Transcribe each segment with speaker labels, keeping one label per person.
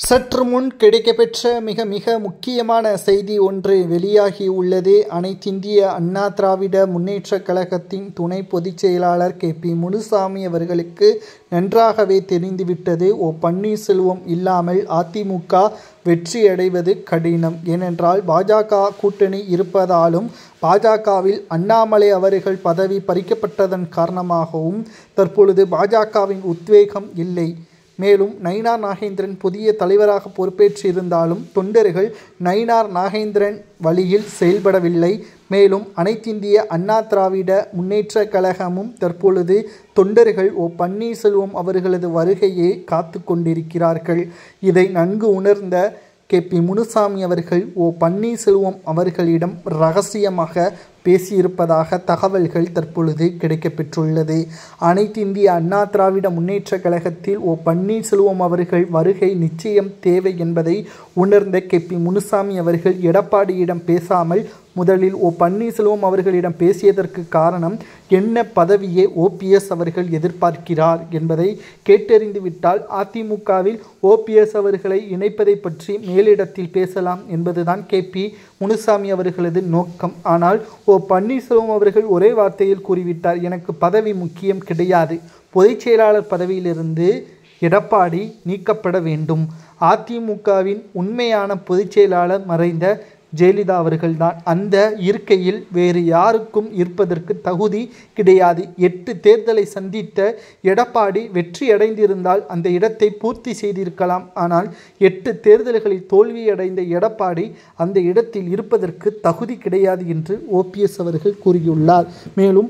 Speaker 1: சற்று முன் கிடைக்கப்பெற்ற மிக முக்கியமான செய்தி ஒன்று வெளியாகி உள்ளது. அனைத்திந்திய அண்ணா திராவிட முன்னேற்றக் கழகத்தின் துணை பொதுச் செயலாளர் கே.பி. முனுசாமி அவர்களுக்கு நன்றாகவே தெரிந்துவிட்டது. பன்னீர்செல்வம் இல்லாமல் அதிமுக வெற்றியடைவது கடினம். ஏனென்றால் பாஜக கூட்டணி இருப்பதாலும் பாஜகவில் அண்ணாமலை அவர்கள் பதவி பறிக்கப்பட்டதன் காரணமாகவும் தற்பொழுது பாஜகவின் உத்வேகம் இல்லை. மேலும் நயினார் நாகேந்திரன் புதிய தலைவராக பொறுப்பேற்றிருந்தாலும் தொண்டர்கள் நயினார் நாகேந்திரன் வழியில் செயல்படவில்லை. மேலும் அனைத்திந்திய அண்ணா திராவிட முன்னேற்றக் கழகமும் தற்பொழுது தொண்டர்கள் பன்னீர்செல்வம் அவர்களது வருகையை காத்து கொண்டிருக்கிறார்கள். இதை நன்கு உணர்ந்த கே.பி. முனுசாமி அவர்கள் பன்னீர்செல்வம் அவர்களிடம் ரகசியமாக பேசியிருப்பதாக தகவல்கள் தற்பொழுது கிடைக்கப்பெற்றுள்ளது. அனைத்திந்திய அண்ணா திராவிட முன்னேற்றக் கழகத்தில் பன்னீர்செல்வம் அவர்கள் வருகை நிச்சயம் தேவை என்பதை உணர்ந்த கே.பி. முனுசாமி அவர்கள் எடப்பாடியிடம் பேசாமல் முதலில் பன்னீர்செல்வம் அவர்களிடம் பேசியதற்கு காரணம் என்ன பதவியை OPS அவர்கள் எதிர்பார்க்கிறார் என்பதை கேட்டறிந்துவிட்டால் அதிமுகவில் OPS அவர்களை இணைப்பதை பற்றி மேலிடத்தில் பேசலாம் என்பதுதான் கே.பி. முனுசாமி அவர்களது நோக்கம். ஆனால் பன்னீர்செல்வம் அவர்கள் ஒரே வார்த்தையில் கூறிவிட்டார், எனக்கு பதவி முக்கியம் கிடையாது, பொதுச் செயலாளர் பதவியிலிருந்து எடப்பாடி நீக்கப்பட வேண்டும். அதிமுகவின் உண்மையான பொதுச் செயலாளர் மறைந்த ஜெயலலிதா அவர்கள்தான். அந்த இருக்கையில் வேறு யாருக்கும் இருப்பதற்கு தகுதி கிடையாது. 8 தேர்தலை சந்தித்த எடப்பாடி வெற்றியடைந்திருந்தால் அந்த இடத்தை பூர்த்தி செய்திருக்கலாம். ஆனால் 8 தேர்தல்களில் தோல்வியடைந்த எடப்பாடி அந்த இடத்தில் இருப்பதற்கு தகுதி கிடையாது என்று OPS அவர்கள் கூறியுள்ளார். மேலும்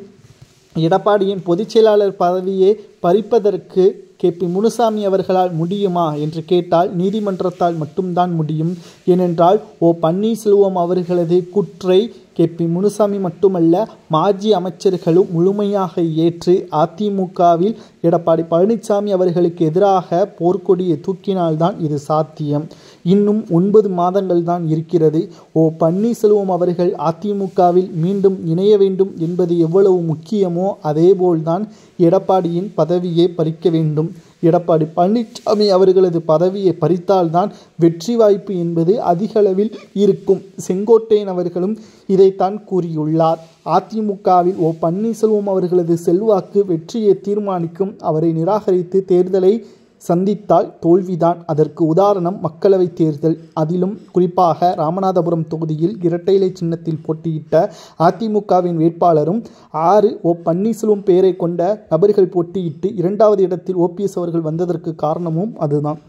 Speaker 1: எடப்பாடியின் பொதுச் செயலாளர் பதவியை பறிப்பதற்கு கே.பி. முனுசாமி அவர்களால் முடியுமா என்று கேட்டால் நீதிமன்றத்தால் மட்டும்தான் முடியும். ஏனென்றால் பன்னீர்செல்வம் அவர்களது குற்றை கே.பி. முனுசாமி மட்டுமல்ல மாஜி அமைச்சர்களும் முழுமையாக ஏற்று அதிமுகவில் எடப்பாடி பழனிசாமி அவர்களுக்கு எதிராக போர்க்கொடியை தூக்கினால்தான் இது சாத்தியம். இன்னும் 9 மாதங்கள் தான் இருக்கிறது. பன்னீர்செல்வம் அவர்கள் அதிமுகவில் மீண்டும் இணைய வேண்டும் என்பது எவ்வளவு முக்கியமோ அதேபோல்தான் எடப்பாடியின் பதவியை பறிக்க வேண்டும். எடப்பாடி பழனிசாமி அவர்களது பதவியை பறித்தால்தான் வெற்றி வாய்ப்பு என்பது அதிகளவில் இருக்கும். செங்கோட்டையன் அவர்களும் இதைத்தான் கூறியுள்ளார். அதிமுகவில் பன்னீர்செல்வம் அவர்களது செல்வாக்கு வெற்றியை தீர்மானிக்கும். அவரை நிராகரித்து தேர்தலை சந்தித்தால் தோல்விதான். அதற்கு உதாரணம் மக்களவை தேர்தல். அதிலும் குறிப்பாக ராமநாதபுரம் தொகுதியில் இரட்டை இலை சின்னத்தில் போட்டியிட்ட அதிமுகவின் வேட்பாளரும் 6 பன்னீர்செல்வம் பெயரை கொண்ட நபர்கள் போட்டியிட்டு 2வது இடத்தில் OPS அவர்கள் வந்ததற்கு காரணமும் அதுதான்.